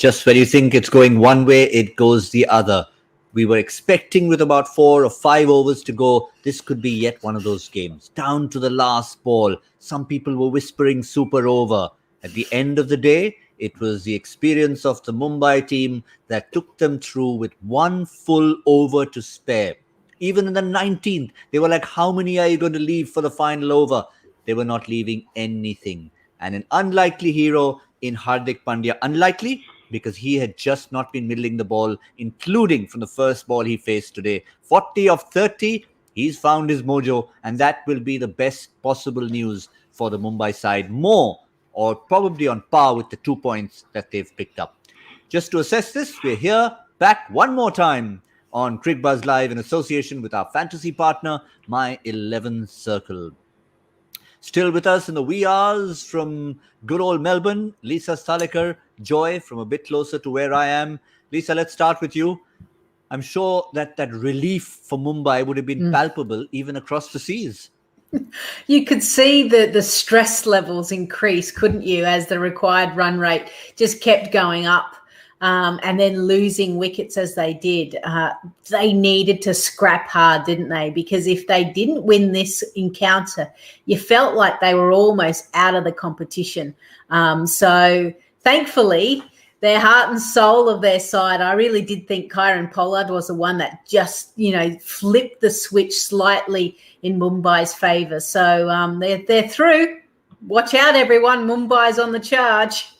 Just when you think it's going one way, it goes the other. We were expecting with about 4 or 5 overs to go, this could be yet one of those games. Down to the last ball. Some people were whispering super over. At the end of the day, it was the experience of the Mumbai team that took them through with 1 full over to spare. Even in the 19th, they were like, how many are you going to leave for the final over? They were not leaving anything. And an unlikely hero in Hardik Pandya. Unlikely because he had just not been middling the ball, including from the first ball he faced today. 40 of 30, he's found his mojo, and that will be the best possible news for the Mumbai side. More, or probably on par with the 2 points that they've picked up. Just to assess this, we're here, back one more time on Cricbuzz Live in association with our fantasy partner, My 11 Circle. Still with us in the wee hours from good old Melbourne, Lisa Sthalekar, Joy from a bit closer to where I am. Lisa, let's start with you. I'm sure that relief for Mumbai would have been palpable even across the seas. You could see the stress levels increase, couldn't you, as the required run rate just kept going up. And then losing wickets as they did. They needed to scrap hard, didn't they? Because if they didn't win this encounter, you felt like they were almost out of the competition. So thankfully, their heart and soul of their side, I really did think Kieron Pollard was the one that just, flipped the switch slightly in Mumbai's favour. So they're through. Watch out, everyone. Mumbai's on the charge.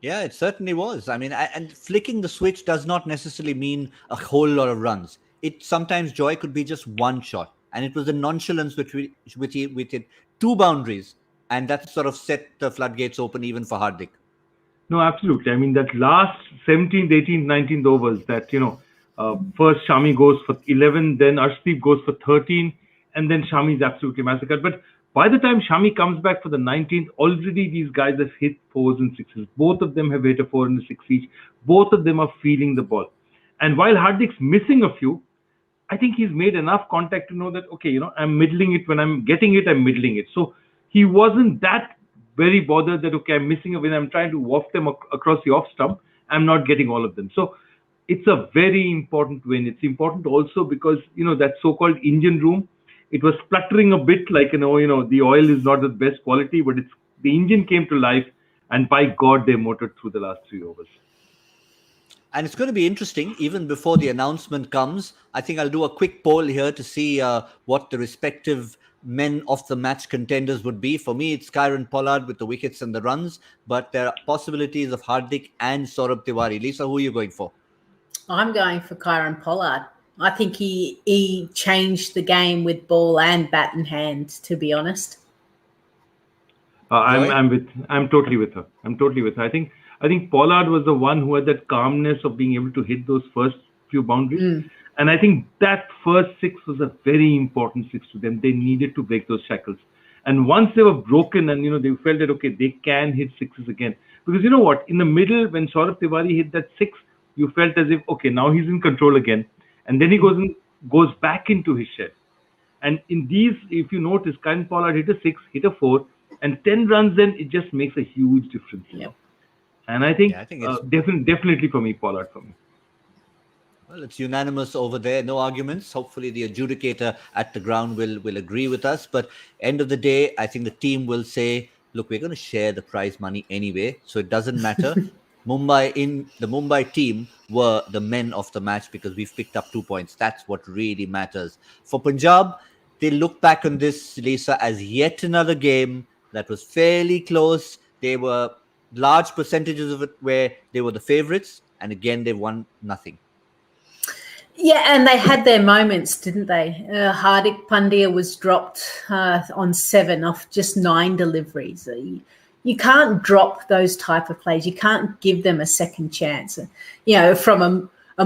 Yeah, it certainly was. I mean, and flicking the switch does not necessarily mean a whole lot of runs. It sometimes, Joy, could be just one shot. And it was the nonchalance with it 2 boundaries. And that sort of set the floodgates open even for Hardik. No, absolutely. I mean, that last 17th, 18th, 19th overs that, first Shami goes for 11, then Arshdeep goes for 13, and then Shami's absolutely massacred. But by the time Shami comes back for the 19th, already these guys have hit 4s and 6s. Both of them have hit a 4 and a 6 each. Both of them are feeling the ball. And while Hardik's missing a few, I think he's made enough contact to know that, okay, I'm middling it. When I'm getting it, I'm middling it. So he wasn't that very bothered that, okay, I'm missing a win. I'm trying to waft them across the off stump. I'm not getting all of them. So it's a very important win. It's important also because, that so-called engine room, it was spluttering a bit like, the oil is not the best quality, but the engine came to life, and by God, they motored through the last 3 overs. And it's going to be interesting, even before the announcement comes. I think I'll do a quick poll here to see what the respective men of the match contenders would be. For me, it's Kieron Pollard with the wickets and the runs, but there are possibilities of Hardik and Saurabh Tiwari. Lisa, who are you going for? I'm going for Kieron Pollard. I think he changed the game with ball and bat in hand, to be honest. I'm totally with her. I think Pollard was the one who had that calmness of being able to hit those first few boundaries. And I think that first 6 was a very important 6 to them. They needed to break those shackles. And once they were broken and, they felt that, okay, they can hit 6s again. Because you know what? In the middle, when Saurabh Tiwari hit that 6, you felt as if, okay, now he's in control again. And then he goes back into his shed. And in these, if you notice, Kieron Pollard hit a 6, hit a 4, and 10 runs, then it just makes a huge difference. Yep. And I think it's definitely for me, Pollard for me. Well, it's unanimous over there. No arguments. Hopefully the adjudicator at the ground will agree with us. But end of the day, I think the team will say, look, we're going to share the prize money anyway. So it doesn't matter. The Mumbai team were the men of the match because we've picked up 2 points. That's what really matters. For Punjab, they look back on this, Lisa, as yet another game that was fairly close. They were large percentages of it where they were the favourites. And again, they won nothing. Yeah, and they had their moments, didn't they? Hardik Pandya was dropped on 7 off just 9 deliveries. You can't drop those type of plays. You can't give them a second chance. From a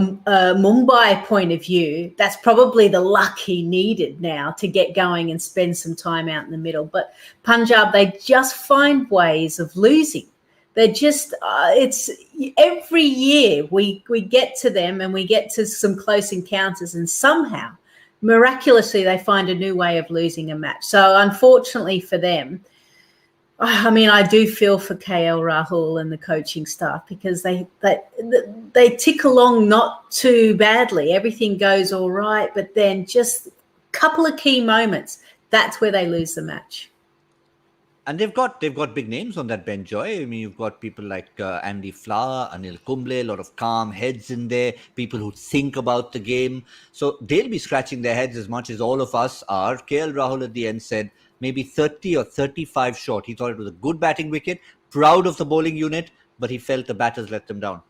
Mumbai point of view, that's probably the luck he needed now to get going and spend some time out in the middle. But Punjab, they just find ways of losing. They're just, it's every year we get to them and we get to some close encounters and somehow, miraculously, they find a new way of losing a match. So unfortunately for them, I mean, I do feel for KL Rahul and the coaching staff because they tick along not too badly. Everything goes all right, but then just a couple of key moments, that's where they lose the match. And they've got big names on that bench, Joy. I mean, you've got people like Andy Flower, Anil Kumble, a lot of calm heads in there, people who think about the game. So they'll be scratching their heads as much as all of us are. KL Rahul at the end said maybe 30 or 35 short. He thought it was a good batting wicket, proud of the bowling unit, but he felt the batters let them down.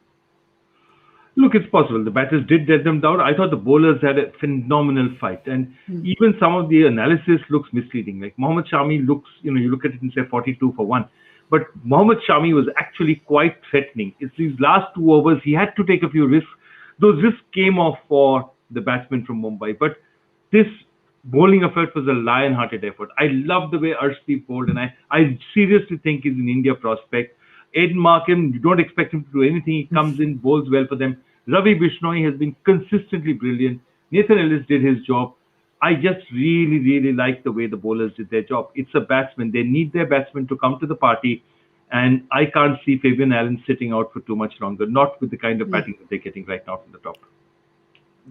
Look, it's possible. The batters did let them down. I thought the bowlers had a phenomenal fight. And even some of the analysis looks misleading. Like Mohammad Shami looks, you look at it and say 42 for 1. But Mohammad Shami was actually quite threatening. It's these last 2 overs, he had to take a few risks. Those risks came off for the batsmen from Mumbai. But this bowling effort was a lion-hearted effort. I love the way Arshdeep bowled. And I seriously think he's an India prospect. Aiden Markham, you don't expect him to do anything. He comes in, bowls well for them. Ravi Bishnoi has been consistently brilliant. Nathan Ellis did his job. I just really, really like the way the bowlers did their job. It's a batsman. They need their batsmen to come to the party. And I can't see Fabian Allen sitting out for too much longer, not with the kind of batting that they're getting right now from the top.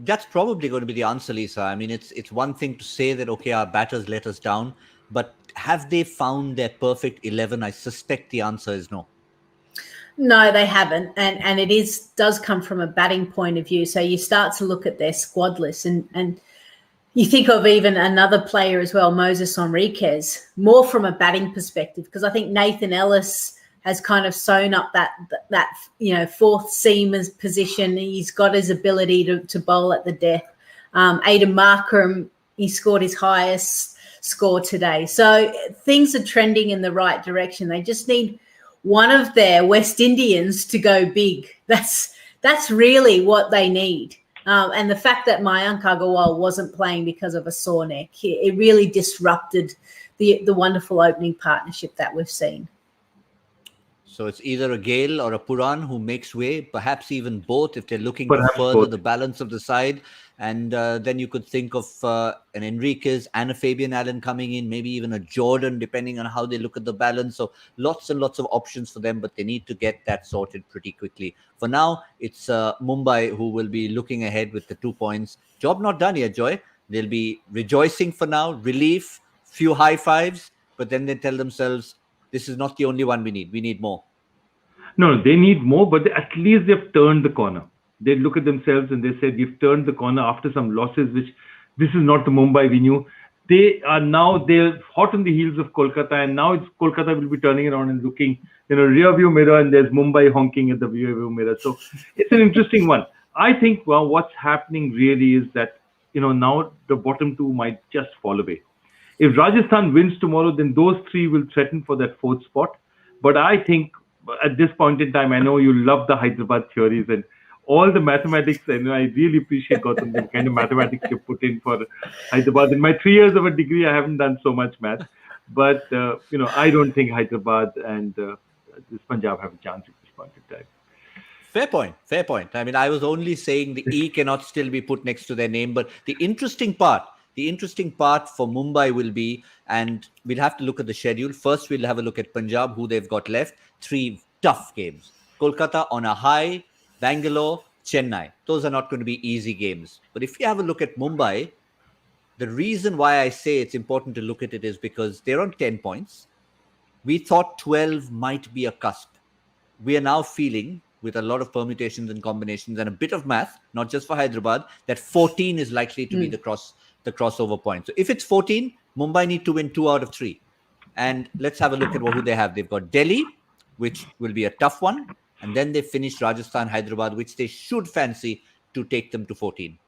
That's probably going to be the answer, Lisa. I mean, it's one thing to say that, okay, our batters let us down, but have they found their perfect 11? I suspect the answer is no. No, they haven't. And it does come from a batting point of view. So you start to look at their squad list and you think of even another player as well, Moses Enriquez, more from a batting perspective, because I think Nathan Ellis has kind of sewn up that fourth seamer's position. He's got his ability to bowl at the death. Aiden Markham, he scored his highest score today. So things are trending in the right direction. They just need one of their West Indians to go big. That's really what they need. And the fact that Mayank Agarwal wasn't playing because of a sore neck, it really disrupted the wonderful opening partnership that we've seen. So it's either a Gale or a Puran who makes way, perhaps even both if they're looking to further the balance of the side. And then you could think of an Enriquez and a Fabian Allen coming in, maybe even a Jordan, depending on how they look at the balance. So lots and lots of options for them, but they need to get that sorted pretty quickly. For now, it's Mumbai who will be looking ahead with the 2 points. Job not done yet, Joy. They'll be rejoicing for now, relief, few high fives, but then they tell themselves, this is not the only one we need. We need more. No, they need more, but at least they've turned the corner. They look at themselves and they said, we've turned the corner after some losses, which this is not the Mumbai we knew. They're hot on the heels of Kolkata, and now Kolkata will be turning around and looking, rear view mirror, and there's Mumbai honking at the rear view mirror. So it's an interesting one. I think, what's happening really is that, now the bottom 2 might just fall away. If Rajasthan wins tomorrow, then those 3 will threaten for that 4th spot. But I think at this point in time, I know you love the Hyderabad theories and all the mathematics. And I really appreciate, Gautam, the kind of mathematics you put in for Hyderabad. In my 3 years of a degree, I haven't done so much math. But, I don't think Hyderabad and this Punjab have a chance at this point in time. Fair point. I mean, I was only saying the E cannot still be put next to their name. But the interesting part for Mumbai will be, and we'll have to look at the schedule. First, we'll have a look at Punjab, who they've got left. 3 tough games. Kolkata on a high, Bangalore, Chennai. Those are not going to be easy games. But if you have a look at Mumbai, the reason why I say it's important to look at it is because they're on 10 points. We thought 12 might be a cusp. We are now feeling, with a lot of permutations and combinations and a bit of math, not just for Hyderabad, that 14 is likely to be the crossover point. So if it's 14, Mumbai need to win 2 out of 3. And let's have a look at who they have. They've got Delhi, which will be a tough one. And then they finish Rajasthan, Hyderabad, which they should fancy to take them to 14.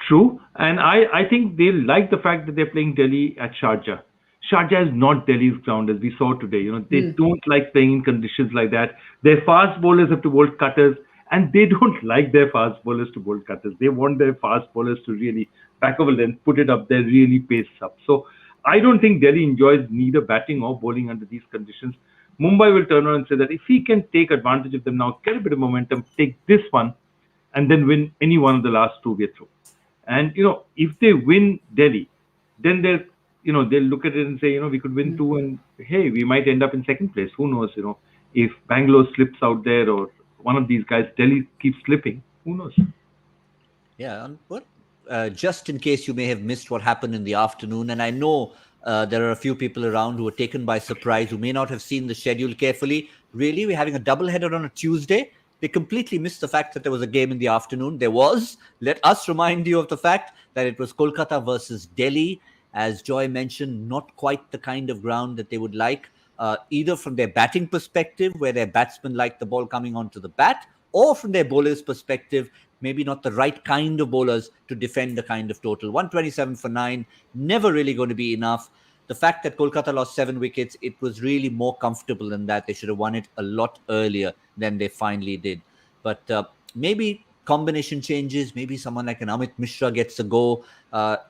True. And I think they like the fact that they're playing Delhi at Sharjah. Sharjah is not Delhi's ground, as we saw today. They don't like playing in conditions like that. Their fast bowlers have to bowl cutters, and they don't like their fast bowlers to bowl cutters. They want their fast bowlers to really back over and put it up there, really pace up. So I don't think Delhi enjoys neither batting or bowling under these conditions. Mumbai will turn around and say that if he can take advantage of them now, get a bit of momentum, take this one, and then win any one of the last 2 we're through. And, if they win Delhi, then they're they'll look at it and say, we could win 2 and hey, we might end up in second place. Who knows, if Bangalore slips out there or one of these guys, Delhi keeps slipping, who knows? Yeah, just in case you may have missed what happened in the afternoon, and I know there are a few people around who were taken by surprise, who may not have seen the schedule carefully. Really, we're having a doubleheader on a Tuesday. They completely missed the fact that there was a game in the afternoon. There was. Let us remind you of the fact that it was Kolkata versus Delhi. As Joy mentioned, not quite the kind of ground that they would like, either from their batting perspective, where their batsmen like the ball coming onto the bat, or from their bowlers' perspective, maybe not the right kind of bowlers to defend the kind of total. 127 for 9, never really going to be enough. The fact that Kolkata lost 7 wickets, it was really more comfortable than that. They should have won it a lot earlier than they finally did. But maybe combination changes, maybe someone like an Amit Mishra gets a go,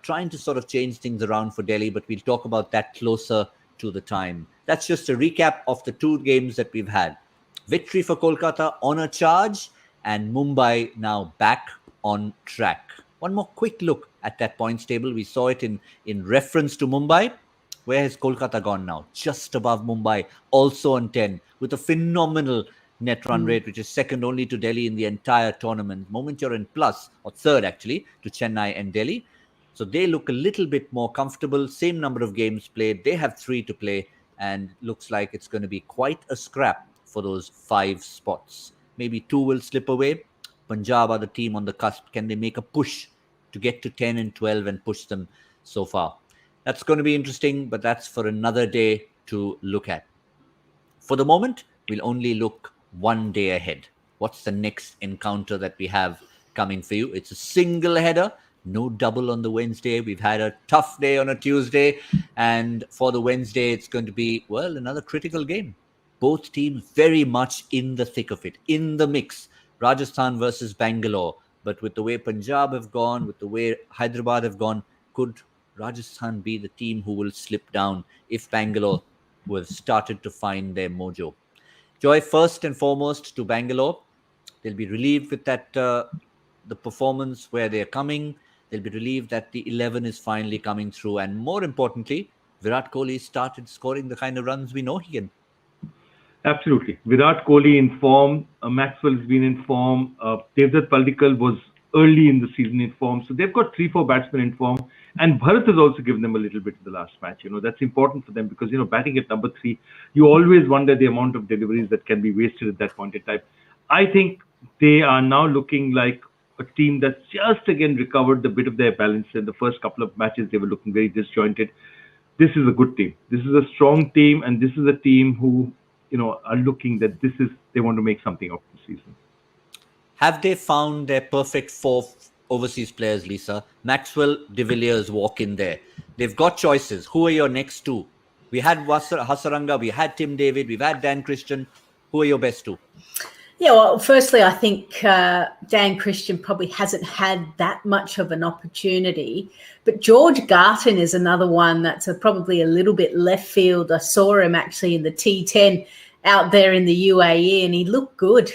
trying to sort of change things around for Delhi, but we'll talk about that closer to the time. That's just a recap of the 2 games that we've had. Victory for Kolkata on a charge, and Mumbai now back on track. One more quick look at that points table. We saw it in reference to Mumbai. Where has Kolkata gone now? Just above Mumbai, also on 10, with a phenomenal net run rate, which is second only to Delhi in the entire tournament. Moment you're in plus, or third actually, to Chennai and Delhi. So they look a little bit more comfortable. Same number of games played. They have 3 to play, and looks like it's going to be quite a scrap for those 5 spots. Maybe 2 will slip away. Punjab are the team on the cusp. Can they make a push to get to 10 and 12 and push them so far? That's going to be interesting, but that's for another day to look at. For the moment, we'll only look one day ahead. What's the next encounter that we have coming for you? It's a single header, no double on the Wednesday. We've had a tough day on a Tuesday, and for the Wednesday, it's going to be, well, another critical game. Both teams very much in the thick of it, in the mix. Rajasthan versus Bangalore. But with the way Punjab have gone, with the way Hyderabad have gone, could Rajasthan be the team who will slip down if Bangalore have started to find their mojo? Joy, first and foremost to Bangalore. They'll be relieved with that the performance where they're coming. They'll be relieved that the 11 is finally coming through. And more importantly, Virat Kohli started scoring the kind of runs we know he can. Absolutely. Virat Kohli in form. Maxwell's been in form. Devdutt Padikkal was early in the season in form. So they've got 3-4 batsmen in form. And Bharat has also given them a little bit in the last match. That's important for them because, batting at number 3, you always wonder the amount of deliveries that can be wasted at that point in time. I think they are now looking like a team that's just again recovered a bit of their balance. In the first couple of matches, they were looking very disjointed. This is a good team. This is a strong team, and this is a team who, are looking that they want to make something of the season. Have they found their perfect 4 overseas players, Lisa? Maxwell, De Villiers walk in there. They've got choices. Who are your next 2? We had Hasaranga, we had Tim David, we've had Dan Christian. Who are your best 2? Yeah, well, firstly, I think Dan Christian probably hasn't had that much of an opportunity. But George Garton is another one that's probably a little bit left field. I saw him actually in the T10 out there in the UAE, and he looked good.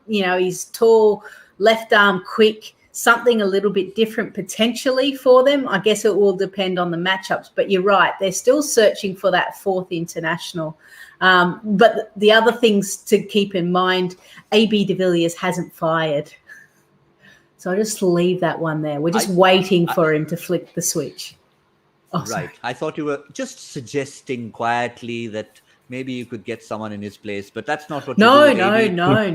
He's tall, left arm quick, something a little bit different potentially for them. I guess it will depend on the matchups. But you're right, they're still searching for that 4th international. But the other things to keep in mind, AB de Villiers hasn't fired. So I'll just leave that one there. We're just waiting for him to flick the switch. Oh, right. Sorry. I thought you were just suggesting quietly that maybe you could get someone in his place, but that's not what you do. No.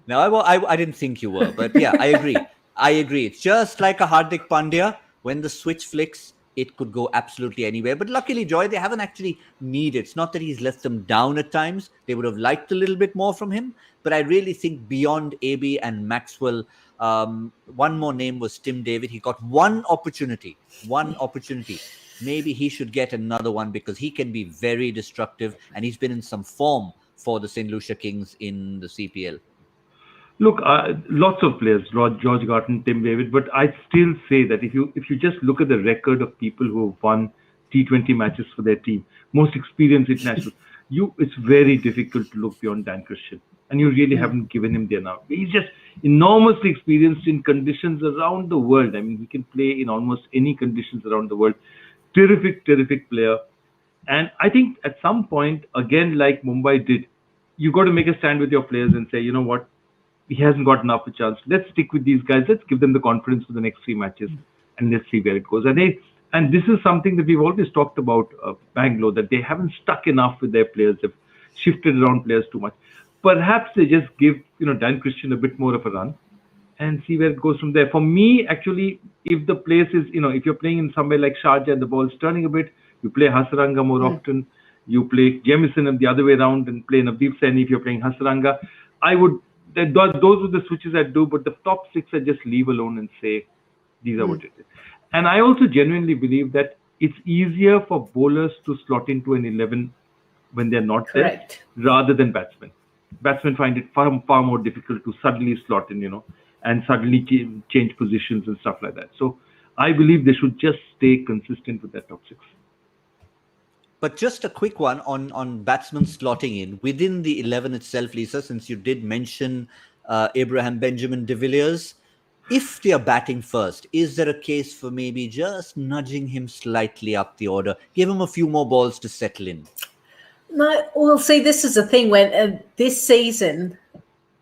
No, I didn't think you were, but yeah, I agree. It's just like a Hardik Pandya. When the switch flicks, it could go absolutely anywhere. But luckily, Joy, they haven't actually needed. It's not that he's let them down at times. They would have liked a little bit more from him. But I really think beyond AB and Maxwell, one more name was Tim David. He got one opportunity. Maybe he should get another one because he can be very destructive. And he's been in some form for the St. Lucia Kings in the CPL. Look, lots of players, George Garton, Tim David, but I still say that if you just look at the record of people who have won T20 matches for their team, most experienced internationals, it's very difficult to look beyond Dan Christian. and you really haven't given him the enough. He's just enormously experienced in conditions around the world. I mean, he can play in almost any conditions around the world. Terrific player. And I think at some point, again, like Mumbai did, you got to make a stand with your players and say, you know what, he hasn't got enough of a chance. Let's stick with these guys. Let's give them the confidence for the next 3 matches, and let's see where it goes. And this is something that we've always talked about, Bangalore, that they haven't stuck enough with their players. They've shifted around players too much. Perhaps they just give, Dan Christian a bit more of a run and see where it goes from there. For me, actually, if the place is, if you're playing in somewhere like Sharjah and the ball's turning a bit, you play Hasaranga more often. You play Jamieson the other way around and play Navdeep Saini if you're playing Hasaranga. Those are the switches I do, but the top 6 I just leave alone and say, these are what it is. And I also genuinely believe that it's easier for bowlers to slot into an 11 when they're not Correct. there, rather than batsmen. Batsmen find it far more difficult to suddenly slot in, and suddenly change positions and stuff like that. So I believe they should just stay consistent with their top 6. But just a quick one on batsmen slotting in. Within the 11 itself, Lisa, since you did mention Abraham Benjamin de Villiers, if they are batting first, is there a case for maybe just nudging him slightly up the order? Give him a few more balls to settle in. No, well, see, this is the thing. When this season,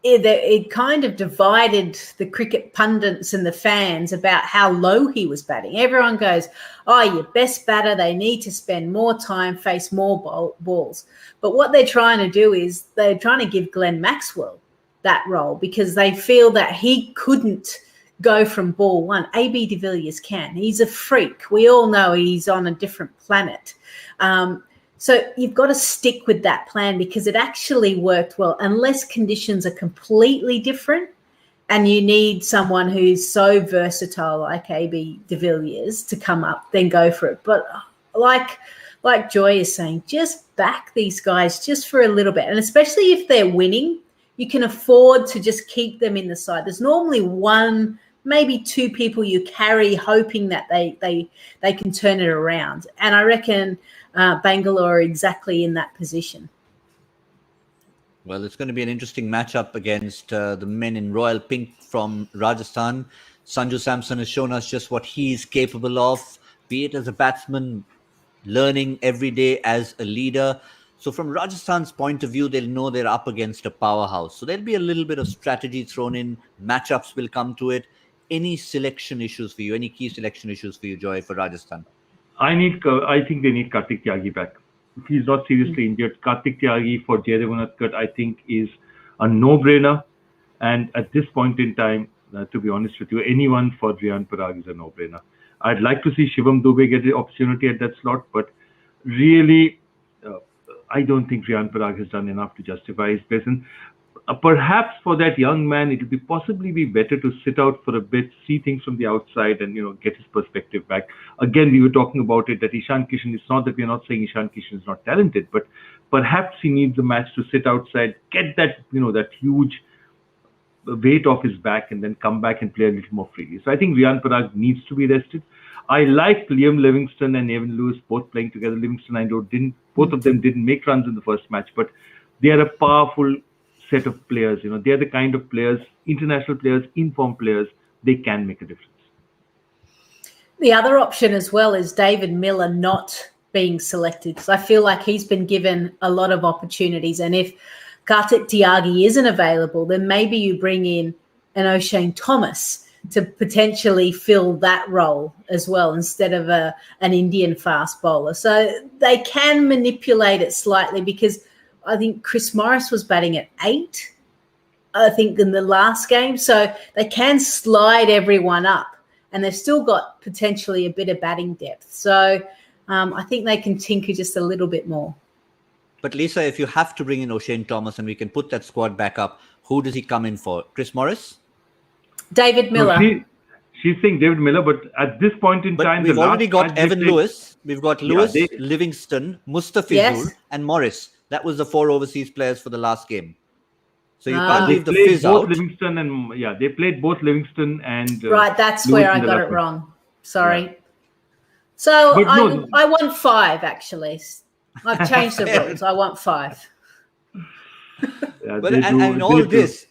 it kind of divided the cricket pundits and the fans about how low he was batting. Everyone goes, oh, your best batter, they need to spend more time, face more balls. But what they're trying to do is they're trying to give Glenn Maxwell that role because they feel that he couldn't go from ball 1. AB de Villiers can. He's a freak. We all know he's on a different planet. So you've got to stick with that plan because it actually worked well, unless conditions are completely different and you need someone who's so versatile like AB de Villiers to come up, then go for it. But like Joy is saying, just back these guys just for a little bit. And especially if they're winning, you can afford to just keep them in the side. There's normally 1, maybe 2 people you carry hoping that they can turn it around. And I reckon Bangalore are exactly in that position. Well, it's going to be an interesting matchup against the men in royal pink from Rajasthan. Sanju Samson has shown us just what he's capable of, be it as a batsman, learning every day as a leader. So from Rajasthan's point of view, they'll know they're up against a powerhouse. So there'll be a little bit of strategy thrown in. Matchups will come to it. Any selection issues for you? Any key selection issues for you, Joy, for Rajasthan? I think they need Kartik Tyagi back. If he's not seriously injured, Kartik Tyagi for Jaydev Unadkat, I think, is a no-brainer. And at this point in time, to be honest with you, anyone for Riyan Parag is a no-brainer. I'd like to see Shivam Dubey get the opportunity at that slot, but really, I don't think Riyan Parag has done enough to justify his place. And perhaps for that young man, it would be possibly be better to sit out for a bit, see things from the outside, and get his perspective back. Again, we were talking about it that Ishan Kishan. It's not that we are not saying Ishan Kishan is not talented, but perhaps he needs a match to sit outside, get that that huge weight off his back, and then come back and play a little more freely. So I think Riyan Parag needs to be rested. I liked Liam Livingstone and Evan Lewis both playing together. Livingstone, I know, both of them didn't make runs in the first match, but they are a powerful set of players. They're the kind of players, international players, informed players, they can make a difference. The other option as well is David Miller not being selected, because I feel like he's been given a lot of opportunities. And if Kartik Tyagi isn't available, then maybe you bring in an O'Shane Thomas to potentially fill that role as well instead of an Indian fast bowler. So they can manipulate it slightly, because I think Chris Morris was batting at 8, I think, in the last game. So they can slide everyone up, and they've still got potentially a bit of batting depth. So I think they can tinker just a little bit more. But Lisa, if you have to bring in O'Shane Thomas and we can put that squad back up, who does he come in for? Chris Morris? David Miller. No, she's saying David Miller, but at this point in time... we've already got Evan Lewis. We've got Lewis, Livingston, Mustafizul, and Morris. That was the 4 overseas players for the last game. So you can't leave the fizz out. Livingston and they played both Livingston and right, that's Lewis where I got it wrong. Sorry. Yeah. So I want 5 actually. I've changed the rules. I want 5. Yeah, Well, they and do.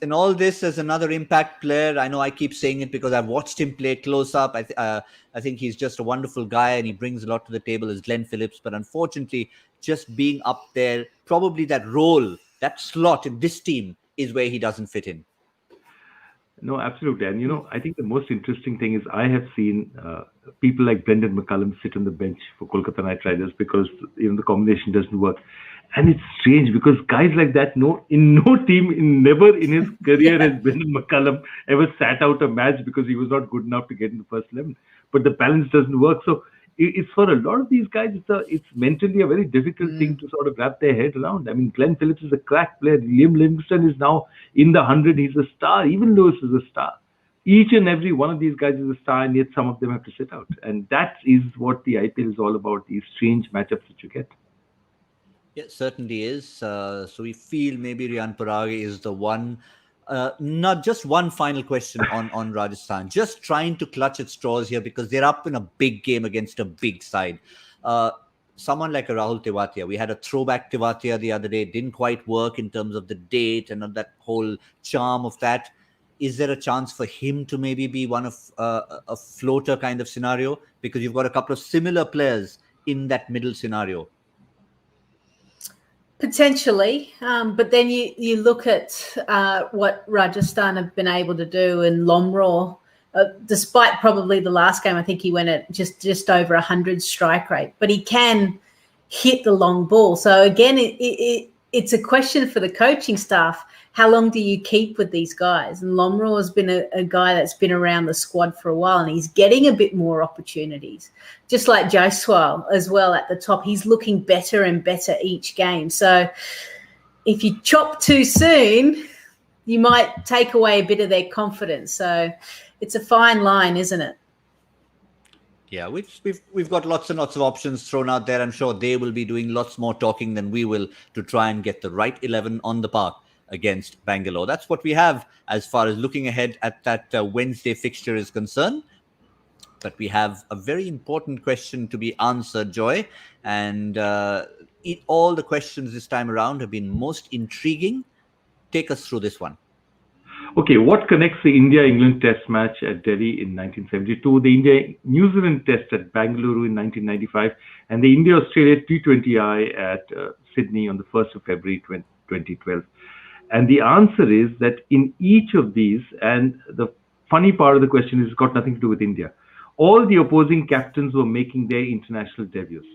in all this, as another impact player, I know I keep saying it because I've watched him play close up. I think he's just a wonderful guy and he brings a lot to the table as Glenn Phillips. But unfortunately, just being up there, probably that role, that slot in this team is where he doesn't fit in. No, absolutely. And, I think the most interesting thing is I have seen people like Brendan McCullum sit on the bench for Kolkata Knight Riders because, the combination doesn't work. And it's strange because guys like that, in no team, never in his career has Brendan McCullum ever sat out a match because he was not good enough to get in the first 11. But the balance doesn't work. So it's for a lot of these guys, it's mentally a very difficult thing to sort of wrap their head around. I mean, Glenn Phillips is a crack player. Liam Livingstone is now in the 100. He's a star. Even Lewis is a star. Each and every one of these guys is a star, and yet some of them have to sit out. And that is what the IPL is all about, these strange matchups that you get. Yeah, certainly is. So we feel maybe Riyan Parag is the one. Not just one final question on Rajasthan. Just trying to clutch at straws here because they're up in a big game against a big side. Someone like a Rahul Tewatia. We had a throwback Tewatia the other day. Didn't quite work in terms of the date and that whole charm of that. Is there a chance for him to maybe be one of a floater kind of scenario? Because you've got a couple of similar players in that middle scenario. Potentially, but then you look at what Rajasthan have been able to do, and Lomraw, despite probably the last game, I think he went at just over 100 strike rate, but he can hit the long ball. So again, it's a question for the coaching staff. How long do you keep with these guys? And Lomraw has been a guy that's been around the squad for a while, and he's getting a bit more opportunities. Just like Jaiswal as well at the top. He's looking better and better each game. So if you chop too soon, you might take away a bit of their confidence. So it's a fine line, isn't it? Yeah, we've got lots and lots of options thrown out there. I'm sure they will be doing lots more talking than we will to try and get the right 11 on the park against Bangalore. That's what we have as far as looking ahead at that Wednesday fixture is concerned. But we have a very important question to be answered, Joy. And all the questions this time around have been most intriguing. Take us through this one. Okay, what connects the India-England Test match at Delhi in 1972, the India-New Zealand Test at Bangalore in 1995, and the India-Australia T20I at Sydney on the 1st of February 2012? And the answer is that in each of these, and the funny part of the question is it's got nothing to do with India, all the opposing captains were making their international debuts.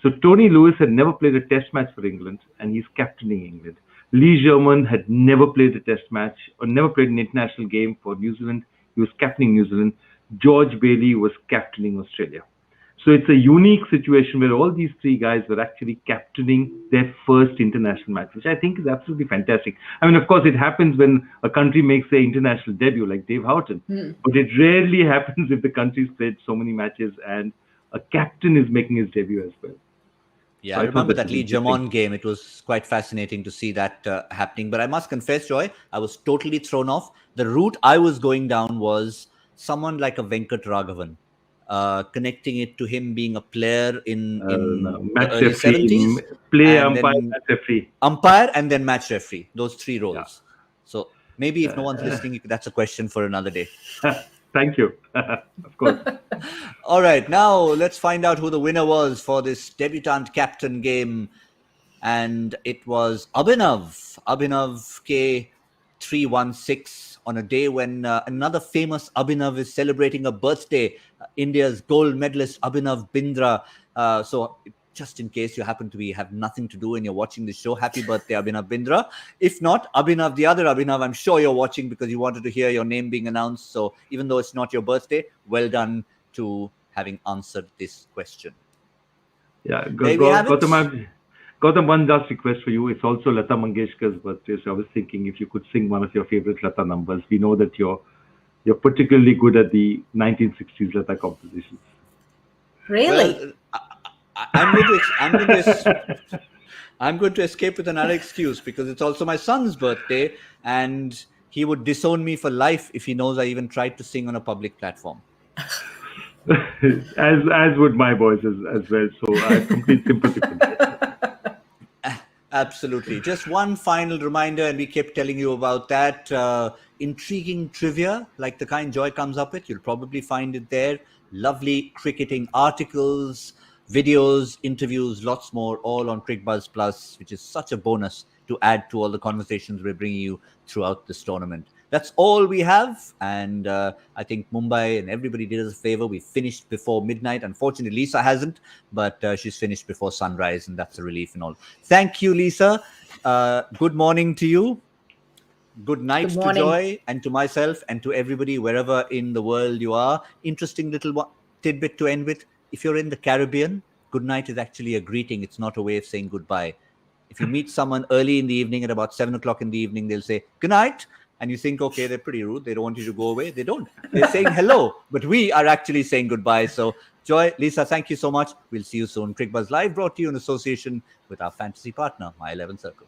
So Tony Lewis had never played a test match for England, and he's captaining England. Lee Sherman had never played a test match or never played an international game for New Zealand. He was captaining New Zealand. George Bailey was captaining Australia. So it's a unique situation where all these three guys were actually captaining their first international match, which I think is absolutely fantastic. I mean, of course, it happens when a country makes their international debut, like Dave Houghton. But it rarely happens if the country's played so many matches and a captain is making his debut as well. Yeah, So I remember that Lee Sherman game. It was quite fascinating to see that happening. But I must confess, Joy, I was totally thrown off. The route I was going down was someone like a Venkat Raghavan. Connecting it to him being a player in match the early referee, 70s. play umpire, match referee. Umpire and then match referee. Those three roles. Yeah. So maybe if no one's listening, that's a question for another day. Thank you. Of course. All right. Now let's find out who the winner was for this debutant captain game. And it was Abhinav K316 on a day when another famous Abhinav is celebrating a birthday. India's gold medalist Abhinav Bindra. So just in case you happen to have nothing to do and you're watching the show, happy birthday, Abhinav Bindra. If not, Abhinav, the other Abhinav, I'm sure you're watching because you wanted to hear your name being announced. So even though it's not your birthday, well done to having answered this question. Yeah, Gautam, one last request for you. It's also Lata Mangeshkar's birthday. So I was thinking if you could sing one of your favorite Lata numbers. We know that you're particularly good at the 1960s Lata compositions. Really? Well, I'm going to escape with another excuse because it's also my son's birthday and he would disown me for life if he knows I even tried to sing on a public platform. as would my boys as well. So I have complete sympathy for that. Absolutely. Just one final reminder, and we kept telling you about that. Intriguing trivia, like the kind Joy comes up with, you'll probably find it there. Lovely cricketing articles, videos, interviews, lots more, all on Cricbuzz Plus, which is such a bonus to add to all the conversations we're bringing you throughout this tournament. That's all we have. And I think Mumbai and everybody did us a favor. We finished before midnight. Unfortunately, Lisa hasn't, but she's finished before sunrise, and that's a relief and all. Thank you, Lisa. Good morning to you. Good night to Joy and to myself and to everybody wherever in the world you are. Interesting little tidbit to end with. If you're in the Caribbean, good night is actually a greeting. It's not a way of saying goodbye. If you meet someone early in the evening at about 7 o'clock in the evening, they'll say, good night. And you think, okay, they're pretty rude. They don't want you to go away. They don't. They're saying hello. But we are actually saying goodbye. So, Joy, Lisa, thank you so much. We'll see you soon. Cricbuzz Live brought to you in association with our fantasy partner, My 11 Circle.